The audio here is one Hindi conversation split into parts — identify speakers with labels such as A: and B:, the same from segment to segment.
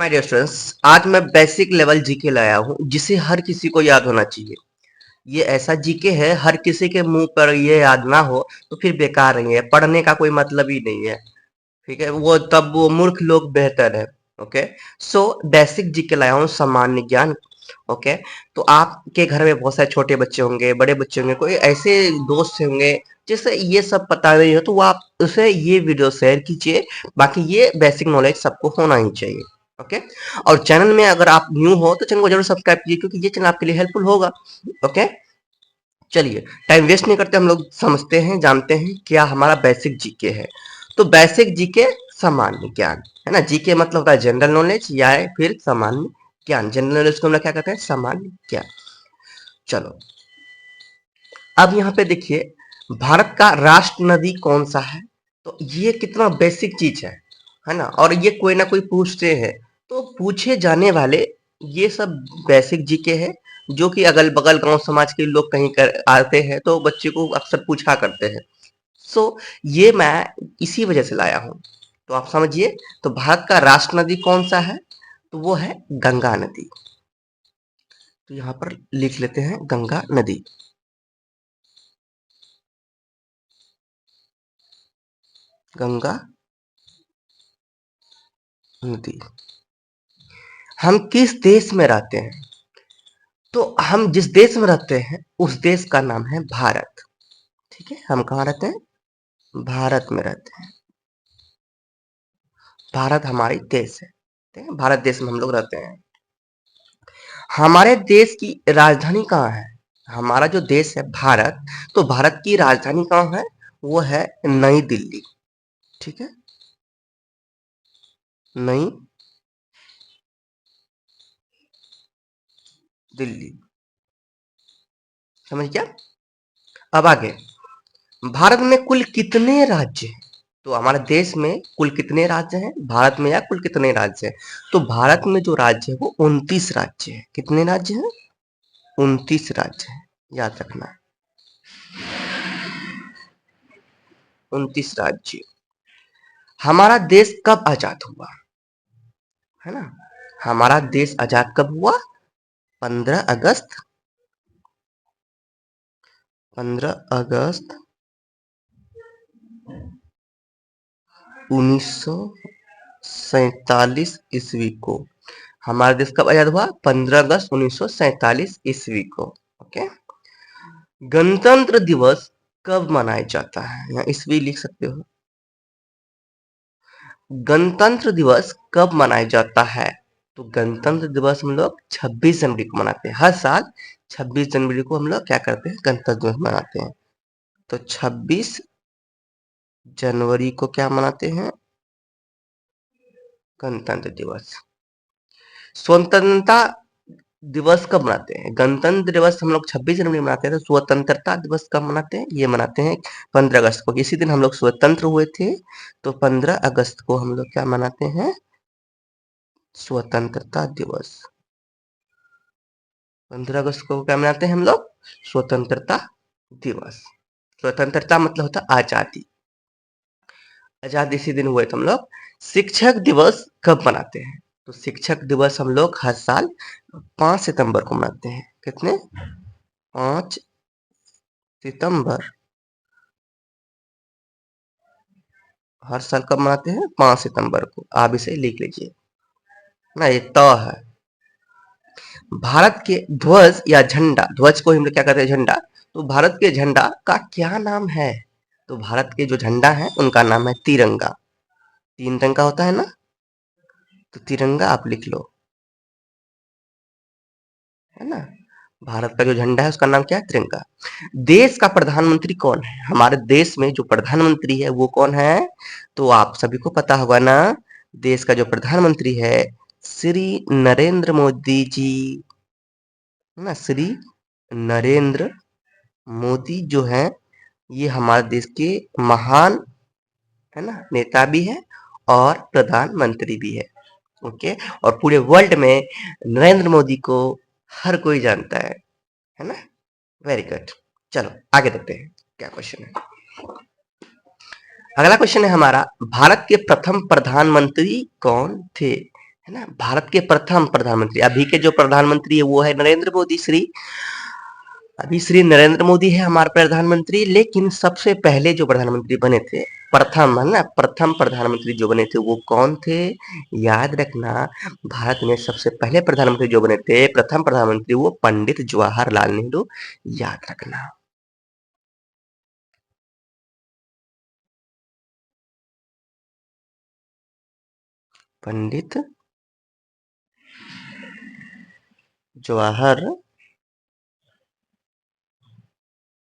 A: हाय डियर स्टूडेंट्स, आज मैं बेसिक लेवल जीके लाया हूँ जिसे हर किसी को याद होना चाहिए। ये ऐसा जीके है, हर किसी के मुंह पर ये याद ना हो तो फिर बेकार नहीं है, पढ़ने का कोई मतलब ही नहीं है। ठीक है, वो मूर्ख लोग बेहतर है। ओके, सो बेसिक जीके लाया हूँ, सामान्य ज्ञान। ओके, तो आपके घर में बहुत सारे छोटे बच्चे होंगे, बड़े बच्चे होंगे, कोई ऐसे दोस्त होंगे जिसे ये सब पता नहीं हो, तो वो आप उसे ये वीडियो शेयर कीजिए। बाकी ये बेसिक नॉलेज सबको होना ही चाहिए। ओके, और चैनल में अगर आप न्यू हो तो चैनल को जरूर सब्सक्राइब कीजिए, क्योंकि ये चैनल आपके लिए हेल्पफुल होगा। ओके, चलिए टाइम वेस्ट नहीं करते, हम लोग समझते हैं, जानते हैं क्या हमारा बेसिक जीके है। तो बेसिक जीके सामान्य ज्ञान है ना। जीके मतलब होता है जनरल नॉलेज या फिर सामान्य ज्ञान। जनरल नॉलेज को हम लोग क्या कहते हैं? सामान्य ज्ञान। चलो, अब यहाँ पे देखिए, भारत का राष्ट्र नदी कौन सा है? तो ये कितना बेसिक चीज है ना। और ये कोई ना कोई पूछते हैं, तो पूछे जाने वाले ये सब बेसिक जीके है, जो कि अगल बगल गांव समाज के लोग कहीं कर आते हैं तो बच्चे को अक्सर पूछा करते हैं। सो ये मैं इसी वजह से लाया हूँ, तो आप समझिए। तो भारत का राष्ट्र नदी कौन सा है? तो वो है गंगा नदी। तो यहाँ पर लिख लेते हैं गंगा नदी। गंगा नदी। हम किस देश में रहते हैं? तो हम जिस देश में रहते हैं उस देश का नाम है भारत। ठीक है, हम कहाँ रहते हैं? भारत में रहते हैं। भारत हमारी देश है। ठीक है, भारत देश में हम लोग रहते हैं। हमारे देश की राजधानी कहाँ है? हमारा जो देश है भारत, तो भारत की राजधानी कहाँ है? वो है नई दिल्ली। ठीक है, नई दिल्ली। समझ गया? अब आगे, भारत में कुल कितने राज्य हैं? तो हमारे देश में कुल कितने राज्य हैं? भारत में या कुल कितने राज्य हैं? तो भारत में जो राज्य है वो 29 राज्य है। कितने राज्य हैं? 29 राज्य है, याद रखना। 29 राज्य। हमारा देश कब आजाद हुआ? है ना, हमारा देश आजाद कब हुआ? 15 अगस्त। 15 अगस्त 1947 ईस्वी को। हमारा देश कब आजाद हुआ? 15 अगस्त 1947 ईस्वी को। ओके, गणतंत्र दिवस कब मनाया जाता है? यहाँ ईस्वी लिख सकते हो। गणतंत्र दिवस कब मनाया जाता है? तो गणतंत्र दिवस हम लोग 26 जनवरी को मनाते हैं। हर साल 26 जनवरी को हम लोग क्या करते हैं? गणतंत्र दिवस मनाते हैं। तो 26 जनवरी को क्या मनाते हैं? गणतंत्र दिवस। स्वतंत्रता दिवस कब मनाते हैं? गणतंत्र दिवस हम लोग 26 जनवरी मनाते हैं। तो स्वतंत्रता दिवस कब मनाते हैं? ये मनाते हैं 15 अगस्त को। इसी दिन हम लोग स्वतंत्र हुए थे, तो 15 अगस्त को हम लोग क्या मनाते हैं? स्वतंत्रता दिवस। 15 अगस्त को क्या मनाते हैं हम लोग? स्वतंत्रता दिवस। स्वतंत्रता मतलब होता आजादी। आजादी इसी दिन हुए थे हम लोग। शिक्षक दिवस कब मनाते हैं? तो शिक्षक दिवस हम लोग हर साल 5 सितंबर को मनाते हैं। कितने? 5 सितंबर। हर साल कब मनाते हैं? 5 सितंबर को। आप इसे लिख लीजिए ना, ये तय है। भारत के ध्वज या झंडा, ध्वज को हम लोग क्या कहते हैं? झंडा। तो भारत के झंडा का क्या नाम है? तो भारत के जो झंडा है उनका नाम है तिरंगा। 3 रंग का होता है ना, तो तिरंगा आप लिख लो, है ना। भारत का जो झंडा है उसका नाम क्या है? तिरंगा। देश का प्रधानमंत्री कौन है? हमारे देश में जो प्रधानमंत्री है वो कौन है? तो आप सभी को पता होगा ना, देश का जो प्रधानमंत्री है श्री नरेंद्र मोदी जी, है ना। श्री नरेंद्र मोदी जो है, ये हमारे देश के महान, है ना, नेता भी है और प्रधानमंत्री भी है। ओके, और पूरे वर्ल्ड में नरेंद्र मोदी को हर कोई जानता है ना। Very good. चलो आगे देखते हैं क्या क्वेश्चन है। अगला क्वेश्चन है हमारा, भारत के प्रथम प्रधानमंत्री कौन थे? है ना। भारत के प्रथम प्रधानमंत्री, अभी के जो प्रधानमंत्री है वो है नरेंद्र मोदी श्री। अभी श्री नरेंद्र मोदी है हमारे प्रधानमंत्री, लेकिन सबसे पहले जो प्रधानमंत्री बने थे, प्रथम है ना, प्रथम प्रधानमंत्री जो बने थे वो कौन थे, याद रखना। भारत में सबसे पहले प्रधानमंत्री जो बने थे, प्रथम प्रधानमंत्री, वो पंडित जवाहरलाल नेहरू, याद रखना। पंडित जवाहर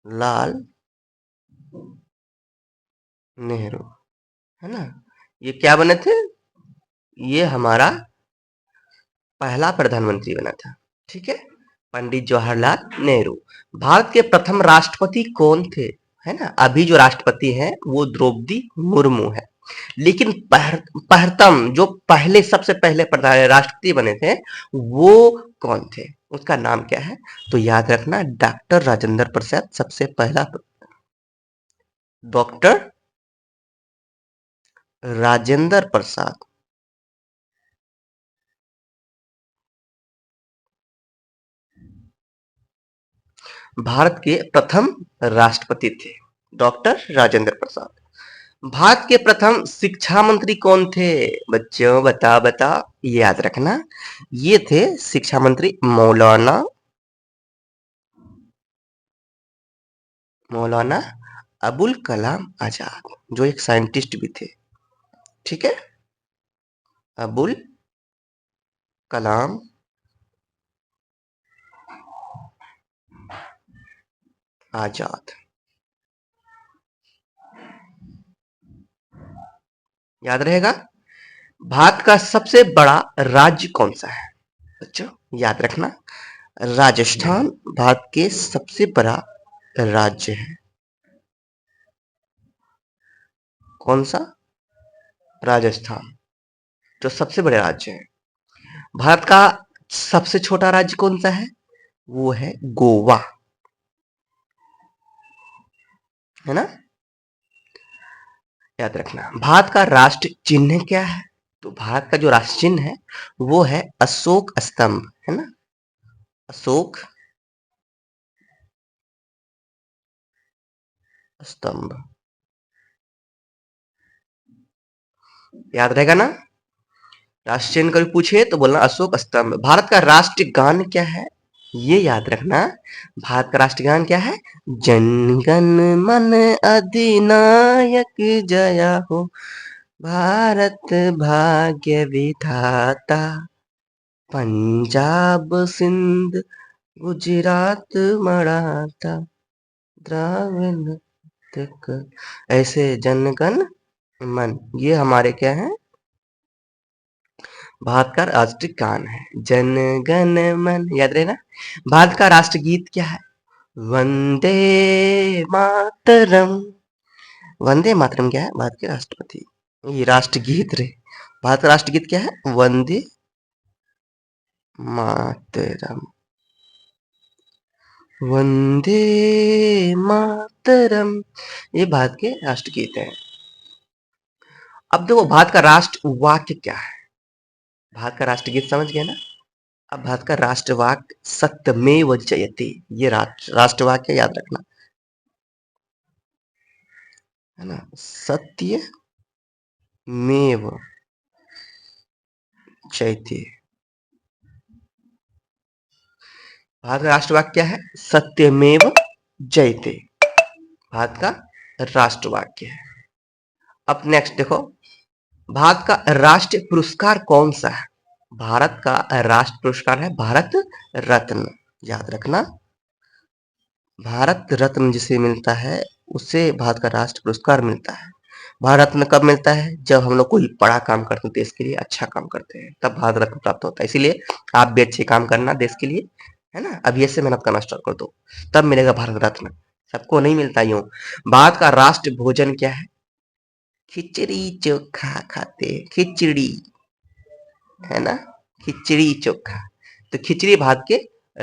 A: लाल नेहरू, है ना। ये क्या बने थे, ये हमारा पहला प्रधानमंत्री बना था, ठीक है, पंडित जवाहरलाल नेहरू। भारत के प्रथम राष्ट्रपति कौन थे, है ना। अभी जो राष्ट्रपति हैं वो द्रौपदी मुर्मू है, लेकिन प्रथम जो पहले सबसे पहले राष्ट्रपति बने थे वो कौन थे, उसका नाम क्या है, तो याद रखना डॉक्टर राजेंद्र प्रसाद, सबसे पहला डॉक्टर राजेंद्र प्रसाद। भारत के प्रथम राष्ट्रपति थे डॉक्टर राजेंद्र प्रसाद। भारत के प्रथम शिक्षा मंत्री कौन थे, बच्चों बता याद रखना, ये थे शिक्षा मंत्री मौलाना अबुल कलाम आजाद, जो एक साइंटिस्ट भी थे, ठीक है, अबुल कलाम आजाद, याद रहेगा। भारत का सबसे बड़ा राज्य कौन सा है, बच्चों याद रखना, राजस्थान भारत के सबसे बड़ा राज्य है। कौन सा, राजस्थान, जो सबसे बड़े राज्य है। भारत का सबसे छोटा राज्य कौन सा है, वो है गोवा, है ना, याद रखना। भारत का राष्ट्र चिन्ह क्या है, तो भारत का जो राष्ट्र चिन्ह है वो है अशोक स्तंभ, है ना, अशोक स्तंभ, याद रहेगा ना। राष्ट्र चिन्ह कभी पूछे तो बोलना अशोक स्तंभ। भारत का राष्ट्रीय गान क्या है, ये याद रखना, भारत का राष्ट्रीय गान क्या है, जन गण मन अधिनायक जया हो, भारत भाग्य विधाता, पंजाब सिंध गुजरात मराठा द्राविड़ तक, ऐसे जनगण मन, ये हमारे क्या है, भारत का राष्ट्रीय गान है, जन गण मन, याद रहे ना। भारत का राष्ट्रगीत क्या है, वंदे मातरम। वंदे मातरम क्या है, भारत के राष्ट्रपति, ये राष्ट्रगीत रे, भारत का राष्ट्रगीत क्या है, वंदे मातरम, वंदे मातरम, ये भारत के राष्ट्रगीत है। अब देखो भारत का राष्ट्र वाक्य क्या है, भारत का राष्ट्रगीत समझ गए ना। अब भारत का राष्ट्रवाक्य सत्यमेव जयते, ये राष्ट्रवाक्य याद रखना, है ना, सत्य मेव जयते। भारत का राष्ट्रवाक्य क्या है, सत्यमेव जयते, भारत का राष्ट्रवाक्य है। अब नेक्स्ट देखो, भारत का राष्ट्रीय पुरस्कार कौन सा है, भारत का राष्ट्र पुरस्कार है भारत रत्न, याद रखना, भारत रत्न जिसे मिलता है उसे भारत का राष्ट्र पुरस्कार मिलता है। भारत रत्न कब मिलता है, जब हम लोग कोई बड़ा काम करते हैं, देश के लिए अच्छा काम करते हैं, तब भारत रत्न प्राप्त होता है। इसीलिए आप भी अच्छे काम करना देश के लिए, है ना, अभी ऐसे मेहनत करना स्टार्ट कर दो, तब मिलेगा भारत रत्न, सबको नहीं मिलता यूं। भारत का राष्ट्र भोजन क्या है, खिचड़ी चोखा खाते, खिचड़ी, है ना, खिचड़ी चोखा, तो खिचड़ी भारत के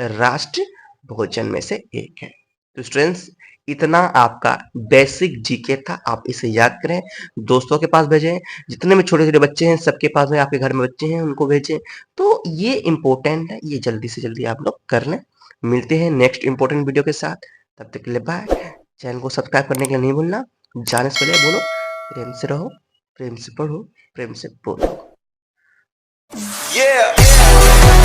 A: राष्ट्र भोजन में से एक है। तो स्टूडेंट्स इतना आपका बेसिक जीके था, आप इसे याद करें, दोस्तों के पास भेजें, जितने भी छोटे-छोटे बच्चे हैं सबके पास में, आपके घर में बच्चे हैं उनको भेजें। तो ये इम्पोर्टेंट है, ये जल्दी से जल्दी आप लोग कर लें। मिलते हैं नेक्स्ट इम्पोर्टेंट वीडियो के साथ, तब तक के लिए बाय। चैनल को सब्सक्राइब करने के लिए नहीं भूलना। जाने से पहले बोलो, प्रेम से रहो, प्रेम से पढ़ो, प्रेम से बोलो। Yeah!